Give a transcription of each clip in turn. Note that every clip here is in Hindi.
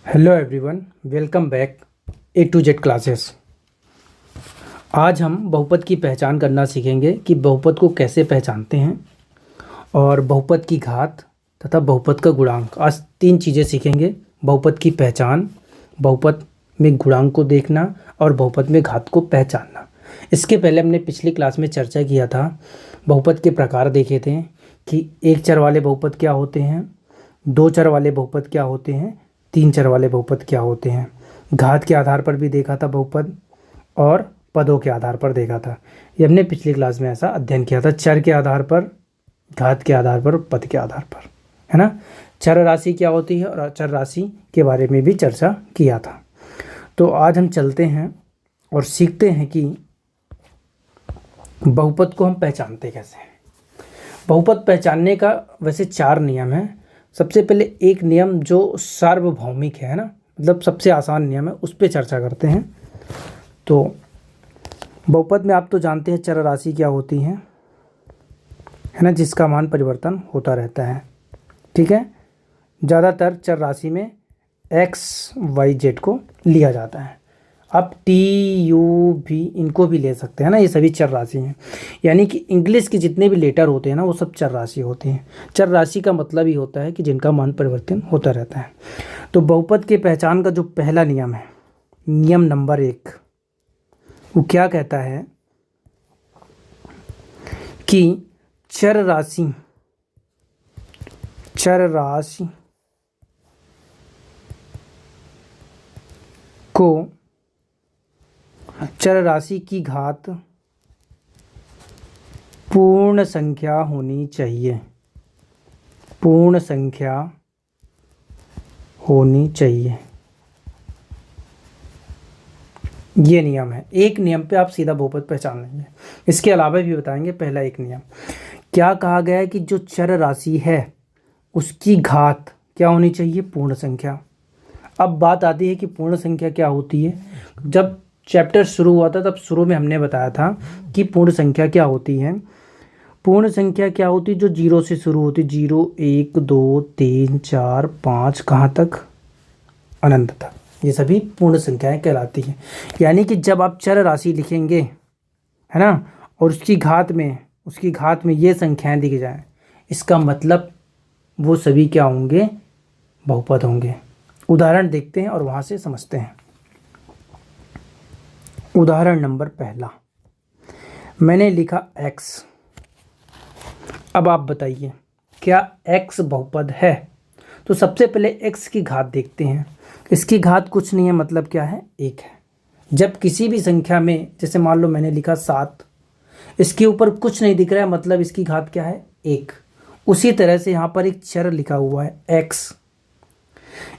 Hello everyone, welcome back A to Z classes. आज हम बहुपद की पहचान करना सीखेंगे कि बहुपद को कैसे पहचानते हैं और बहुपद की घात तथा बहुपद का गुणांक। आज तीन चीज़ें सीखेंगे: बहुपद की पहचान, बहुपद में गुणांक को देखना और बहुपद में घात को पहचानना। इसके पहले हमने पिछली क्लास में चर्चा किया था, बहुपद के प्रकार देखे थे कि एक चर वाले बहुपद क्या होते हैं, दो चर वाले बहुपद क्या होते हैं, तीन चर वाले बहुपद क्या होते हैं। घात के आधार पर भी देखा था बहुपद और पदों के आधार पर देखा था। ये हमने पिछली क्लास में ऐसा अध्ययन किया था, चर के आधार पर, घात के आधार पर, पद के आधार पर, है ना। चर राशि क्या होती है और अचर राशि के बारे में भी चर्चा किया था। तो आज हम चलते हैं और सीखते हैं कि बहुपद को हम पहचानते कैसे हैं। बहुपद पहचानने का वैसे चार नियम हैं। सबसे पहले एक नियम जो सार्वभौमिक है ना, मतलब सबसे आसान नियम है, उस पर चर्चा करते हैं। तो बहुपद में आप तो जानते हैं चर राशि क्या होती है ना, जिसका मान परिवर्तन होता रहता है। ठीक है, ज़्यादातर चर राशि में एक्स वाई जेड को लिया जाता है। अब टी यू भी इनको भी ले सकते हैं ना, ये सभी चर राशि हैं। यानी कि इंग्लिश के जितने भी लेटर होते हैं ना, वो सब चर राशि होते हैं। चर राशि का मतलब ही होता है कि जिनका मान परिवर्तन होता रहता है। तो बहुपद के पहचान का जो पहला नियम है, नियम नंबर 1, वो क्या कहता है कि चर राशि को चर राशि की घात पूर्ण संख्या होनी चाहिए। पूर्ण संख्या होनी चाहिए, ये नियम है। एक नियम पे आप सीधा बहुपद पहचान लेंगे। इसके अलावा भी बताएंगे। पहला एक नियम क्या कहा गया है कि जो चर राशि है उसकी घात क्या होनी चाहिए? पूर्ण संख्या। अब बात आती है कि पूर्ण संख्या क्या होती है। जब चैप्टर शुरू हुआ था तब शुरू में हमने बताया था कि पूर्ण संख्या क्या होती है। पूर्ण संख्या क्या होती है? जो जीरो से शुरू होती, 0 1 2 3 4 5, कहाँ तक? अनंत तक। ये सभी पूर्ण संख्याएं कहलाती हैं। यानी कि जब आप चर राशि लिखेंगे, है ना, और उसकी घात में ये संख्याएं दिख जाएं, इसका मतलब वो सभी क्या होंगे? बहुपद होंगे। उदाहरण देखते हैं और वहाँ से समझते हैं। उदाहरण नंबर पहला, मैंने लिखा x। अब आप बताइए क्या x बहुपद है? तो सबसे पहले x की घात देखते हैं। इसकी घात कुछ नहीं है, मतलब क्या है? 1 है। जब किसी भी संख्या में, जैसे मान लो मैंने लिखा 7, इसके ऊपर कुछ नहीं दिख रहा है, मतलब इसकी घात क्या है? 1। उसी तरह से यहाँ पर एक चर लिखा हुआ है x,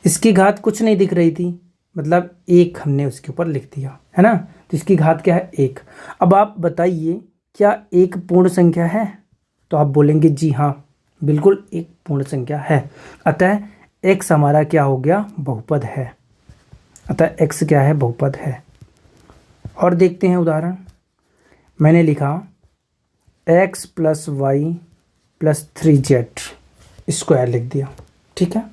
इसकी घात कुछ नहीं दिख रही थी, मतलब 1 हमने उसके ऊपर लिख दिया, है ना। तो इसकी घात क्या है? 1। अब आप बताइए क्या 1 पूर्ण संख्या है? तो आप बोलेंगे जी हाँ, बिल्कुल 1 पूर्ण संख्या है। अतः x हमारा क्या हो गया? बहुपद है। अतः x क्या है? बहुपद है। और देखते हैं उदाहरण। मैंने लिखा x + y + 3z स्क्वायर लिख दिया। ठीक है,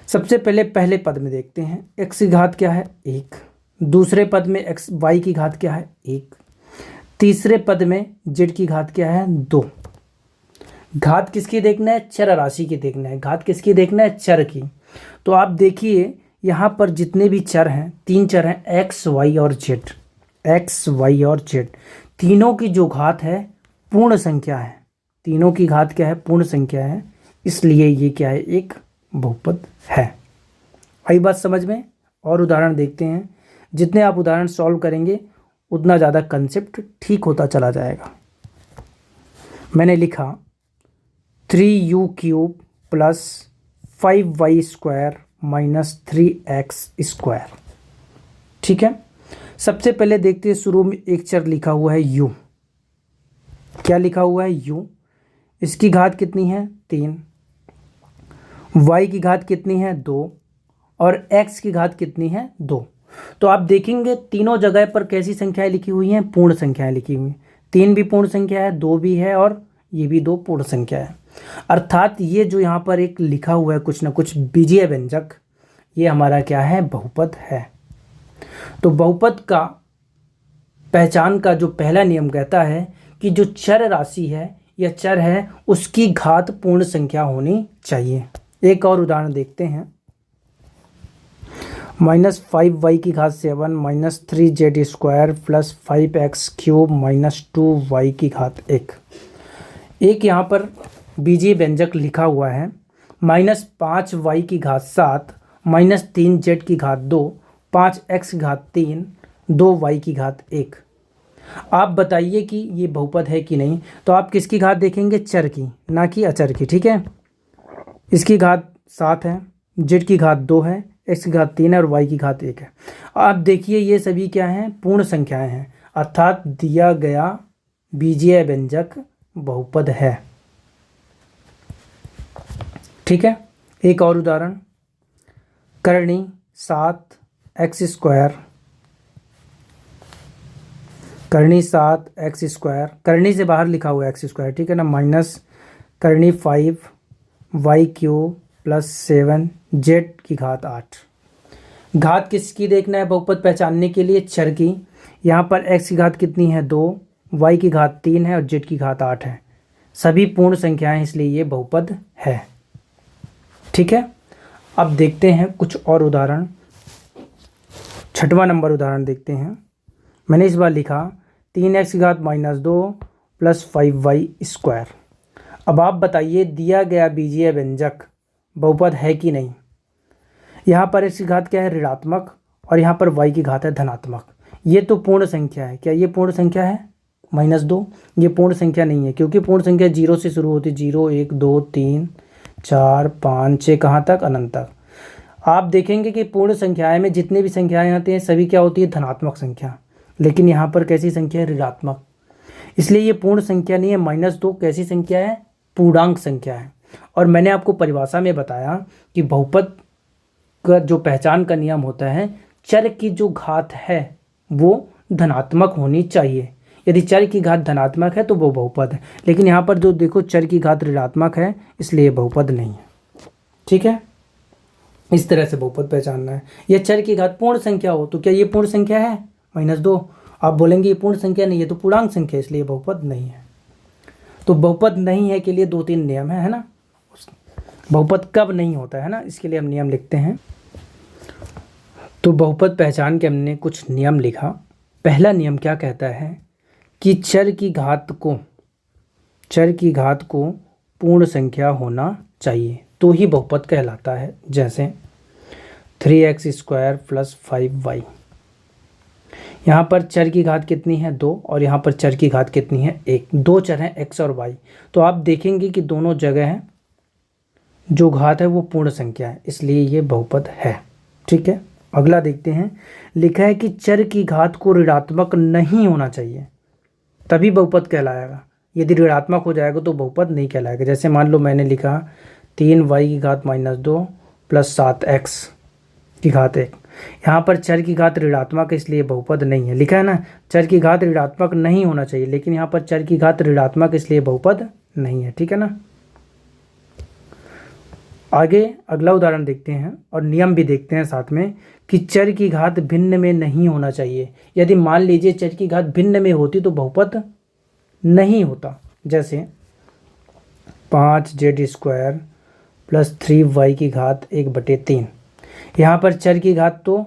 सबसे पहले पद में देखते हैं x की घात क्या है? 1। दूसरे पद में y की घात क्या है? 1। तीसरे पद में z की घात क्या है? 2। घात किसकी देखना है? चर राशि की देखना है। घात किसकी देखना है? चर की। तो आप देखिए यहाँ पर जितने भी चर हैं, 3 चर हैं, x y और z। तीनों की जो घात है पूर्ण संख्या है। तीनों की घात क्या है? पूर्ण संख्या है। इसलिए ये क्या है? एक बहुपद है। आई बात समझ में? और उदाहरण देखते हैं। जितने आप उदाहरण सॉल्व करेंगे उतना ज़्यादा कंसेप्ट ठीक होता चला जाएगा। मैंने लिखा 3u³ + 5y² - 3x²। ठीक है, सबसे पहले देखते हैं। शुरू में एक चर लिखा हुआ है u। क्या लिखा हुआ है? u। इसकी घात कितनी है? 3। y की घात कितनी है? 2। और x की घात कितनी है? 2। तो आप देखेंगे तीनों जगह पर कैसी संख्याएं लिखी हुई हैं? पूर्ण संख्याएं लिखी हुई हैं। 3 भी पूर्ण संख्या है, 2 भी है और ये भी 2 पूर्ण संख्या है। अर्थात ये जो यहाँ पर एक लिखा हुआ है कुछ ना कुछ बीजीय व्यंजक, ये हमारा क्या है, बहुपद है। तो बहुपद का पहचान का जो पहला नियम कहता है कि जो चर राशि है या चर है उसकी घात पूर्ण संख्या होनी चाहिए। एक और उदाहरण देखते हैं। -5y की घात 7 -3z square plus 5x cube -2y की घात 1। एक यहाँ पर बीजीय व्यंजक लिखा हुआ है -5y की घात 7 -3z की घात 2 5x की घात 3 2y की घात 1। आप बताइए कि ये बहुपद है कि नहीं। तो आप किसकी घात देखेंगे, चर की, ना कि अचर की। ठीक है, इसकी घात 7 है, z की घात 2 है, x की घात 3 है और y की घात 1 है। आप देखिए ये सभी क्या हैं, पूर्ण संख्याएं हैं, अर्थात दिया गया बीजीय व्यंजक बहुपद है। ठीक है, एक और उदाहरण, करणी 7x स्क्वायर, करणी 7x स्क्वायर, करणी से बाहर लिखा हुआ है x स्क्वायर, ठीक है ना, माइनस करणी 5y क्यूब प्लस 7z की घात 8। घात किसकी देखना है बहुपद पहचानने के लिए, चर की। यहाँ पर x की घात कितनी है, 2, y की घात 3 है और z की घात 8 है। सभी पूर्ण संख्याएं, इसलिए ये बहुपद है। ठीक है, अब देखते हैं कुछ और उदाहरण। 6वां नंबर उदाहरण देखते हैं। मैंने इस बार लिखा 3x की घात -2 प्लस 5y स्क्वायर। अब आप बताइए दिया गया बीजीय व्यंजक बहुपद है कि नहीं। यहाँ पर x की घात क्या है, ऋणात्मक, और यहाँ पर y की घात है धनात्मक। ये तो पूर्ण संख्या है, क्या ये पूर्ण संख्या है, -2। ये पूर्ण संख्या नहीं है, क्योंकि पूर्ण संख्या 0 से शुरू होती है, 0 1 2 3 4 5 6 कहाँ तक, अनंत तक। आप देखेंगे कि पूर्ण संख्याएं में जितनी भी संख्याएं आती हैं सभी क्या होती है, धनात्मक संख्या। लेकिन यहाँ पर कैसी संख्या है, ऋणात्मक, इसलिए ये पूर्ण संख्या नहीं है। -2 कैसी संख्या है, पूर्णांक संख्या है। और मैंने आपको परिभाषा में बताया कि बहुपद का जो पहचान का नियम होता है, चर की जो घात है वो धनात्मक होनी चाहिए। यदि चर की घात धनात्मक है तो वो बहुपद है। लेकिन यहाँ पर जो देखो चर की घात ऋणात्मक है, इसलिए बहुपद नहीं है। ठीक है, इस तरह से बहुपद पहचानना है। यह चर की घात पूर्ण संख्या हो तो क्या ये पूर्ण संख्या है, -2। आप बोलेंगे ये पूर्ण संख्या नहीं है, तो पूर्णांक संख्या, इसलिए बहुपद नहीं है। तो बहुपद नहीं है के लिए 2-3 नियम है ना। बहुपद कब नहीं होता है ना, इसके लिए हम नियम लिखते हैं। तो बहुपद पहचान के हमने कुछ नियम लिखा। पहला नियम क्या कहता है कि चर की घात को पूर्ण संख्या होना चाहिए तो ही बहुपद कहलाता है। जैसे 3x स्क्वायर प्लस 5y, यहाँ पर चर की घात कितनी है, 2, और यहाँ पर चर की घात कितनी है, 1। दो चर हैं x और y, तो आप देखेंगे कि दोनों जगह है जो घात है वो पूर्ण संख्या है, इसलिए ये बहुपद है। ठीक है, अगला देखते हैं। लिखा है कि चर की घात को ऋणात्मक नहीं होना चाहिए तभी बहुपद कहलाएगा। यदि ऋणात्मक हो जाएगा तो बहुपद नहीं कहलाएगा। जैसे मान लो मैंने लिखा 3y की घात -2 प्लस 7x की घात 1। यहाँ पर चर की घात ऋणात्मक है, इसलिए बहुपद नहीं है। लिखा है ना, चर की घात ऋणात्मक नहीं होना चाहिए, लेकिन यहाँ पर चर की घात ऋणात्मक, इसलिए बहुपद नहीं है। ठीक है ना, आगे अगला उदाहरण देखते हैं और नियम भी देखते हैं साथ में कि चर की घात भिन्न में नहीं होना चाहिए। यदि मान लीजिए चर की घात भिन्न में होती तो बहुपद नहीं होता। जैसे 5z स्क्वायर प्लस 3y की घात 1/3। यहाँ पर चर की घात तो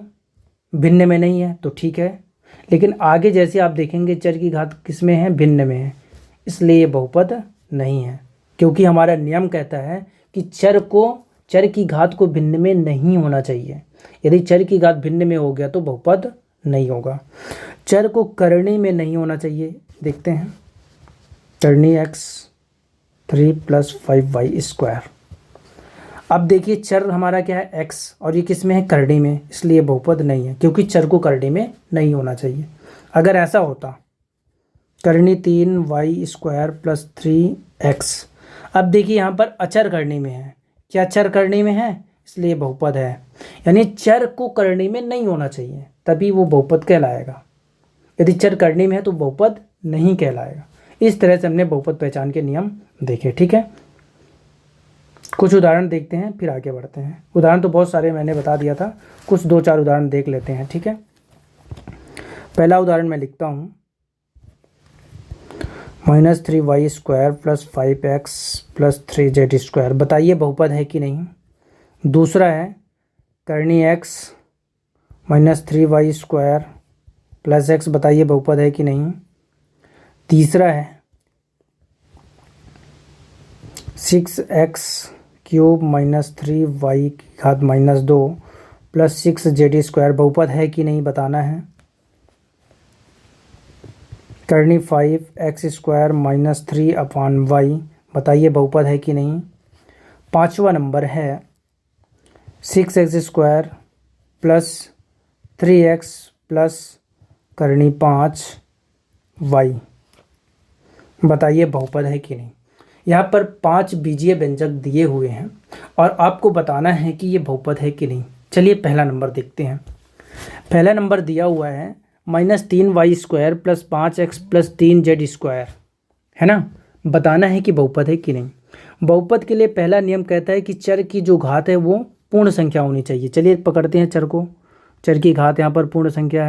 भिन्न में नहीं है तो ठीक है, लेकिन आगे जैसे आप देखेंगे चर की घात किस में है, भिन्न में है, इसलिए ये बहुपद नहीं है। क्योंकि हमारा नियम कहता है कि चर की घात को भिन्न में नहीं होना चाहिए। यदि चर की घात भिन्न में हो गया तो बहुपद नहीं होगा। चर को करणी में नहीं होना चाहिए। देखते हैं, करणी x 3 + 5y स्क्वायर। अब देखिए चर हमारा क्या है, x, और ये किस में है, करणी में, इसलिए बहुपद नहीं है क्योंकि चर को करणी में नहीं होना चाहिए। अगर ऐसा होता करणी 3y स्क्वायर प्लस 3x, अब देखिए यहाँ पर अचर करणी में है, क्या चर करणी में है, इसलिए बहुपद है। यानी चर को करणी में नहीं होना चाहिए तभी वो बहुपद कहलाएगा। यदि चर करणी में है तो बहुपद नहीं कहलाएगा। इस तरह से हमने बहुपद पहचान के नियम देखे। ठीक है, कुछ उदाहरण देखते हैं फिर आगे बढ़ते हैं। उदाहरण तो बहुत सारे मैंने बता दिया था, कुछ 2-4 उदाहरण देख लेते हैं, ठीक है। पहला उदाहरण मैं लिखता हूँ, -3y² + 5x + 3z²। बताइए बहुपद है कि नहीं। दूसरा है करनी x -3y² + x, बताइए बहुपद है कि नहीं। तीसरा है 6x³ -3y² + 6z² बहुपद है कि नहीं बताना है। करनी 5x² - 3/y, बताइए बहुपद है कि नहीं। पाँचवा नंबर है 6x² + 3x + करनी 5y, बताइए बहुपद है कि नहीं। यहाँ पर 5 बीजीय व्यंजक दिए हुए हैं और आपको बताना है कि ये बहुपद है कि नहीं। चलिए पहला नंबर देखते हैं। पहला नंबर दिया हुआ है -3y² + 5x + 3z², है ना। बताना है कि बहुपद है कि नहीं। बहुपद के लिए पहला नियम कहता है कि चर की जो घात है वो पूर्ण संख्या होनी चाहिए। चलिए पकड़ते हैं चर को। चर की घात यहाँ पर पूर्ण संख्या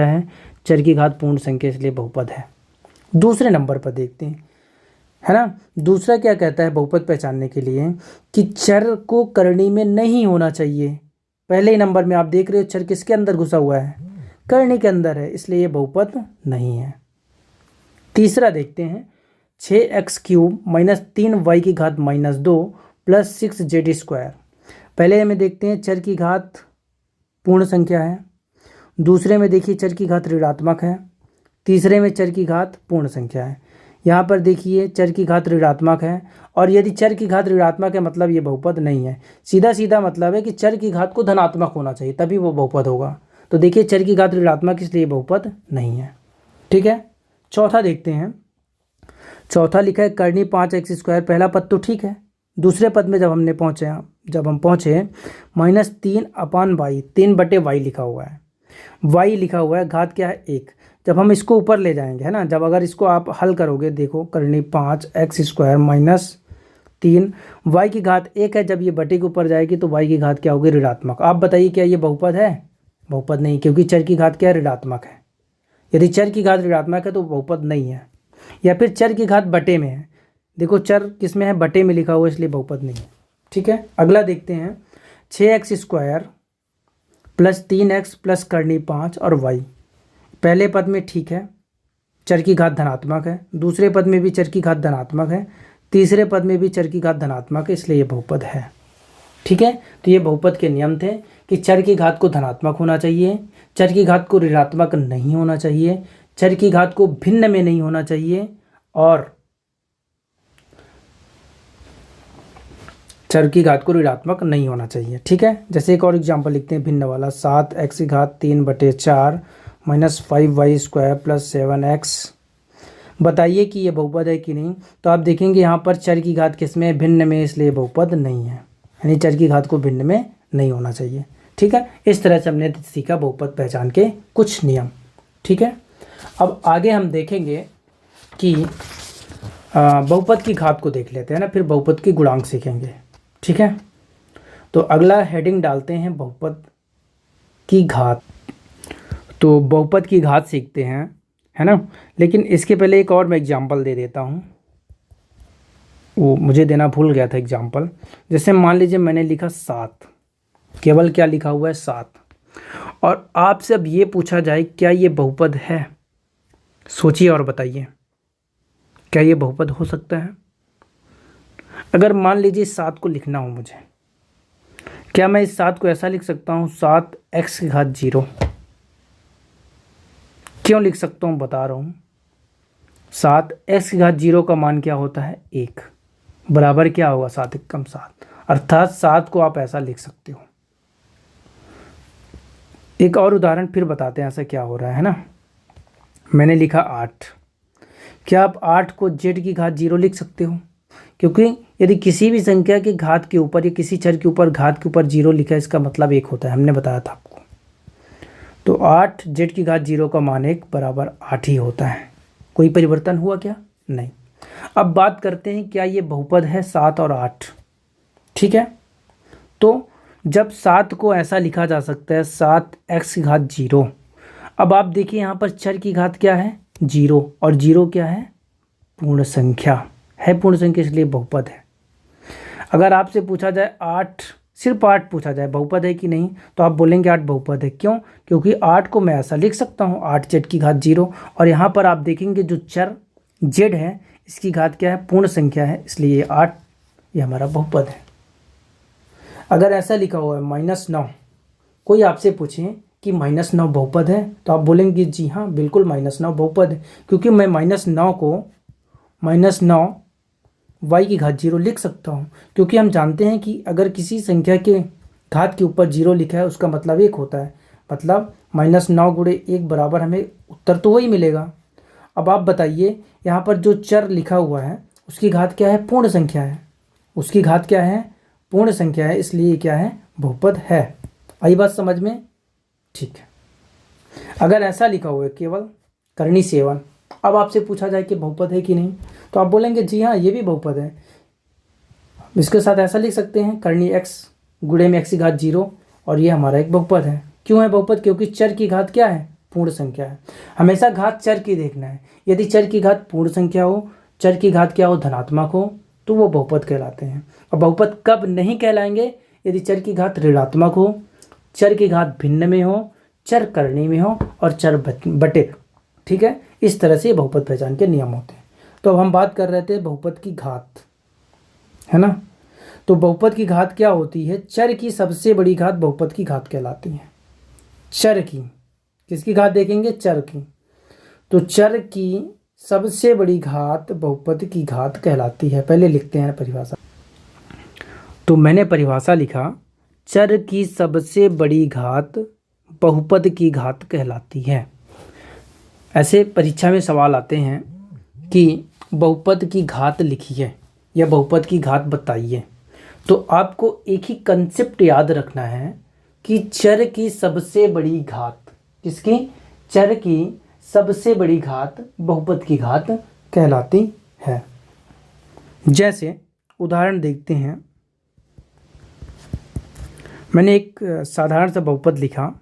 है, चर की घात पूर्ण संख्या, इसलिए बहुपद है। दूसरे नंबर पर देखते हैं, है ना। दूसरा क्या कहता है बहुपद पहचानने के लिए कि चर को करनी में नहीं होना चाहिए। पहले ही नंबर में आप देख रहे हो चर किसके अंदर घुसा हुआ है, करनी के अंदर है, इसलिए ये बहुपद नहीं है। तीसरा देखते हैं 6x³ - 3y² -2 + 6z²। पहले में देखते हैं चर की घात पूर्ण संख्या है, दूसरे में देखिए चर की घात ऋणात्मक है, तीसरे में चर की घात पूर्ण संख्या है। यहाँ पर देखिए चर की घात ऋणात्मक है, और यदि चर की घात ऋणात्मक है मतलब ये बहुपद नहीं है। सीधा सीधा मतलब है कि चर की घात को धनात्मक होना चाहिए तभी वो बहुपद होगा। तो देखिए चर की घात ऋणात्मक, इसलिए बहुपद नहीं है, ठीक है। चौथा देखते हैं। चौथा लिखा है करनी 5x²। पहला पद तो ठीक है, दूसरे पद में जब हम पहुँचे -3/y, 3/y लिखा हुआ है, y लिखा हुआ है, घात क्या है 1। जब हम इसको ऊपर ले जाएंगे, है ना, जब अगर इसको आप हल करोगे, देखो करनी 5x² - 3 y की घात 1 है, जब ये बटे के ऊपर जाएगी तो y की घात क्या होगी, ऋणात्मक। आप बताइए क्या ये बहुपद है। बहुपद नहीं, क्योंकि चर की घात क्या है, ऋणात्मक है। यदि चर की घात ऋणात्मक है तो बहुपद नहीं है। या फिर चर की घात बटे में है, देखो चर किस में है, बटे में लिखा हुआ है, इसलिए बहुपद नहीं है, ठीक है। अगला देखते हैं 6x² + 3x + करनी 5 और y। पहले पद में ठीक है, चर की घात धनात्मक है, दूसरे पद में भी चर की घात धनात्मक है, तीसरे पद में भी चर की घात धनात्मक है, इसलिए ये बहुपद है, ठीक है। तो ये बहुपद के नियम थे कि चर की घात को धनात्मक होना चाहिए, चर की घात को ऋणात्मक नहीं होना चाहिए, चर की घात को भिन्न में नहीं होना चाहिए, और चर की घात को ऋणात्मक नहीं होना चाहिए, ठीक है। जैसे एक और एग्जांपल लिखते हैं भिन्न वाला, 7x³ - 5y² + 7x। बताइए कि ये बहुपद है कि नहीं। तो आप देखेंगे यहाँ पर चर की घात किस में, भिन्न में, इसलिए बहुपद नहीं है, यानी चर की घात को भिन्न में नहीं होना चाहिए, ठीक है। इस तरह से हमने सीखा बहुपद पहचान के कुछ नियम, ठीक है। अब आगे हम देखेंगे कि बहुपद की घात को देख लेते हैं ना, फिर बहुपद की गुणांक सीखेंगे, ठीक है। तो अगला हेडिंग डालते हैं बहुपद की घात। तो बहुपद की घात सीखते हैं, है ना। लेकिन इसके पहले एक और मैं एग्जांपल दे देता हूँ, वो मुझे देना भूल गया था एग्जांपल। जैसे मान लीजिए मैंने लिखा 7, केवल क्या लिखा हुआ है 7, और आपसे अब ये पूछा जाए क्या ये बहुपद है। सोचिए और बताइए क्या ये बहुपद हो सकता है। अगर मान लीजिए 7 को लिखना हो मुझे, क्या मैं इस 7 को ऐसा लिख सकता हूँ 7x⁻0। क्यों लिख सकता हूँ बता रहा हूँ। 7x⁻0 का मान क्या होता है 1, बराबर क्या होगा 7 × 7, अर्थात 7 को आप ऐसा लिख सकते हो। एक और उदाहरण फिर बताते हैं ऐसा क्या हो रहा है ना। मैंने लिखा 8, क्या आप 8 को z⁻0 लिख सकते हो। क्योंकि यदि किसी भी संख्या की घात के ऊपर या किसी चर के ऊपर घात के ऊपर 0 लिखा है, इसका मतलब 1 होता है, हमने बताया था आपको। तो 8 z⁻0 का मान 1 बराबर 8 ही होता है। कोई परिवर्तन हुआ क्या, नहीं। अब बात करते हैं क्या ये बहुपद है 7 और 8। ठीक है। तो जब 7 को ऐसा लिखा जा सकता है 7x की घात 0। अब आप देखिए यहाँ पर चर की घात क्या है 0, और 0 क्या है पूर्ण संख्या है, पूर्ण संख्या इसलिए बहुपद है। अगर आपसे पूछा जाए 8, सिर्फ 8 पूछा जाए बहुपद है कि नहीं, तो आप बोलेंगे 8 बहुपद है। क्यों? क्योंकि 8 को मैं ऐसा लिख सकता हूँ 8z की घात 0, और यहाँ पर आप देखेंगे जो चर z है इसकी घात क्या है पूर्ण संख्या है, इसलिए ये 8 ये हमारा बहुपद है। अगर ऐसा लिखा हुआ है -9, कोई आपसे पूछे कि -9 बहुपद है, तो आप बोलेंगे जी हाँ बिल्कुल -9 बहुपद है, क्योंकि मैं -9 को -9 y की घात 0 लिख सकता हूँ। क्योंकि हम जानते हैं कि अगर किसी संख्या के घात के ऊपर 0 लिखा है उसका मतलब 1 होता है, मतलब -9 गुणे 1 बराबर हमें उत्तर तो वही मिलेगा। अब आप बताइए यहाँ पर जो चर लिखा हुआ है उसकी घात क्या है पूर्ण संख्या है, उसकी घात क्या है पूर्ण संख्या है, इसलिए क्या है बहुपद है। आई बात समझ में? ठीक है। अगर ऐसा लिखा हुआ है केवल करनी 7, अब आपसे पूछा जाए कि बहुपद है कि नहीं, तो आप बोलेंगे जी हाँ ये भी बहुपद है। इसके साथ ऐसा लिख सकते हैं करनी x गुणे में x की घात 0, और ये हमारा एक बहुपद है। क्यों है बहुपद? क्योंकि चर की घात क्या है पूर्ण संख्या है। हमेशा घात चर की देखना है। यदि चर की घात पूर्ण संख्या हो, चर की घात क्या हो धनात्मक हो, तो वो बहुपद कहलाते हैं। और बहुपद कब नहीं कहलाएंगे? यदि चर की घात ऋणात्मक हो, चर की घात भिन्न में हो, चर करनी में हो, और चर बटे। ठीक है, इस तरह से बहुपद पहचान के नियम होते हैं। तो अब हम बात कर रहे थे बहुपद की घात, है ना। तो बहुपद की घात क्या होती है? चर की सबसे बड़ी घात बहुपद की घात कहलाती है। चर की, किसकी घात देखेंगे? चर की। तो चर की सबसे बड़ी घात बहुपद की घात कहलाती है। पहले लिखते हैं परिभाषा। तो मैंने परिभाषा लिखा, चर की सबसे बड़ी घात बहुपद की घात कहलाती है। ऐसे परीक्षा में सवाल आते हैं कि बहुपद की घात लिखिए या बहुपद की घात बताइए, तो आपको एक ही कंसेप्ट याद रखना है कि चर की सबसे बड़ी घात, किसकी? चर की सबसे बड़ी घात बहुपद की घात कहलाती है। जैसे उदाहरण देखते हैं, मैंने एक साधारण सा बहुपद लिखा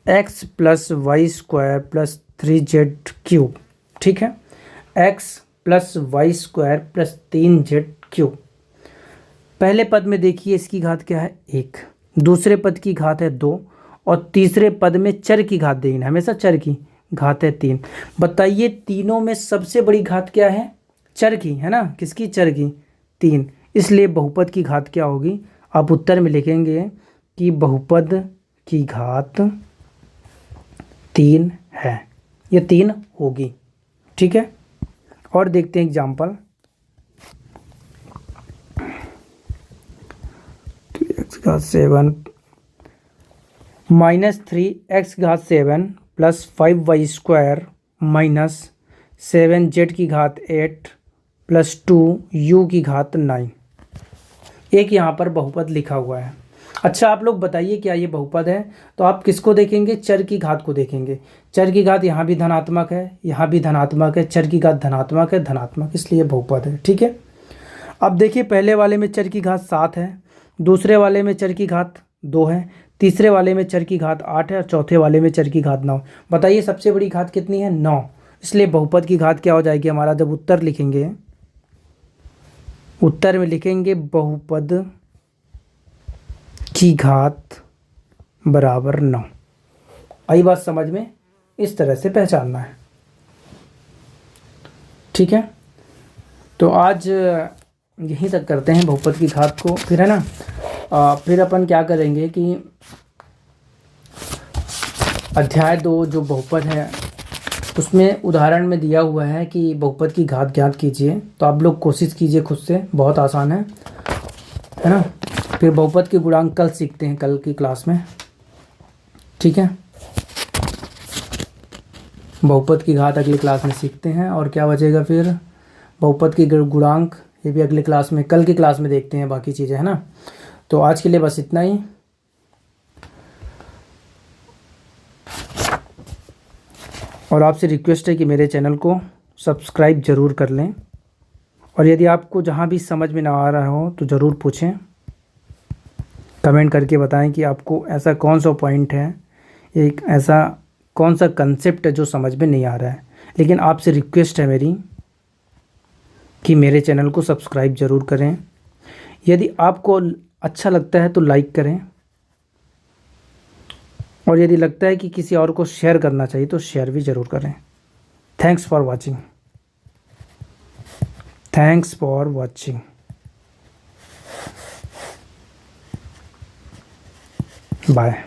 x + y² + 3z³। ठीक है, x + y² + 3z³। पहले पद में देखिए इसकी घात क्या है 1, दूसरे पद की घात है 2, और तीसरे पद में चर की घात देनी, हमेशा चर की घात है 3। बताइए तीनों में सबसे बड़ी घात क्या है? चर की, है ना। किसकी? चर की 3। इसलिए बहुपद की घात क्या होगी? आप उत्तर में लिखेंगे कि बहुपद की घात 3 है, ये 3 होगी। ठीक है, और देखते हैं एग्जाम्पल। -3x⁻7 + 5y² - 7z की घात 8 + 2u की घात 9। एक यहाँ पर बहुपद लिखा हुआ है। अच्छा, आप लोग बताइए क्या ये बहुपद है? तो आप किसको देखेंगे? चर की घात को देखेंगे। चर की घात यहाँ भी धनात्मक है, यहाँ भी धनात्मक है, चर की घात धनात्मक है, धनात्मक, इसलिए बहुपद है। ठीक है, अब देखिए पहले वाले में चर की घात 7 है, दूसरे वाले में चर की घात 2 है, तीसरे वाले में चर की घात 8 है, और चौथे वाले में चर की घात 9। बताइए सबसे बड़ी घात कितनी है? 9। इसलिए बहुपद की घात क्या हो जाएगी हमारा? जब उत्तर लिखेंगे, उत्तर में लिखेंगे बहुपद की घात बराबर 9। आई बात समझ में? इस तरह से पहचानना है। ठीक है, तो आज यहीं तक करते हैं बहुपद की घात को, फिर है ना। फिर अपन क्या करेंगे कि अध्याय 2 जो बहुपद है उसमें उदाहरण में दिया हुआ है कि बहुपद की घात ज्ञात कीजिए। तो आप लोग कोशिश कीजिए खुद से, बहुत आसान है ना। फिर बहुपद के गुणांक कल सीखते हैं, कल की क्लास में। ठीक है, बहुपद की घात अगली क्लास में सीखते हैं। और क्या बचेगा फिर? बहुपद की गुणांक, ये भी अगली क्लास में, कल की क्लास में देखते हैं बाकी चीज़ें, है ना। तो आज के लिए बस इतना ही। और आपसे रिक्वेस्ट है कि मेरे चैनल को सब्सक्राइब ज़रूर कर लें, और यदि आपको जहाँ भी समझ में ना आ रहा हो तो ज़रूर पूछें। कमेंट करके बताएं कि आपको ऐसा कौन सा पॉइंट है, एक ऐसा कौन सा कंसेप्ट है जो समझ में नहीं आ रहा है। लेकिन आपसे रिक्वेस्ट है मेरी कि मेरे चैनल को सब्सक्राइब ज़रूर करें। यदि आपको अच्छा लगता है तो लाइक करें, और यदि लगता है कि किसी और को शेयर करना चाहिए तो शेयर भी ज़रूर करें। Thanks for watching. Thanks for watching. Bye.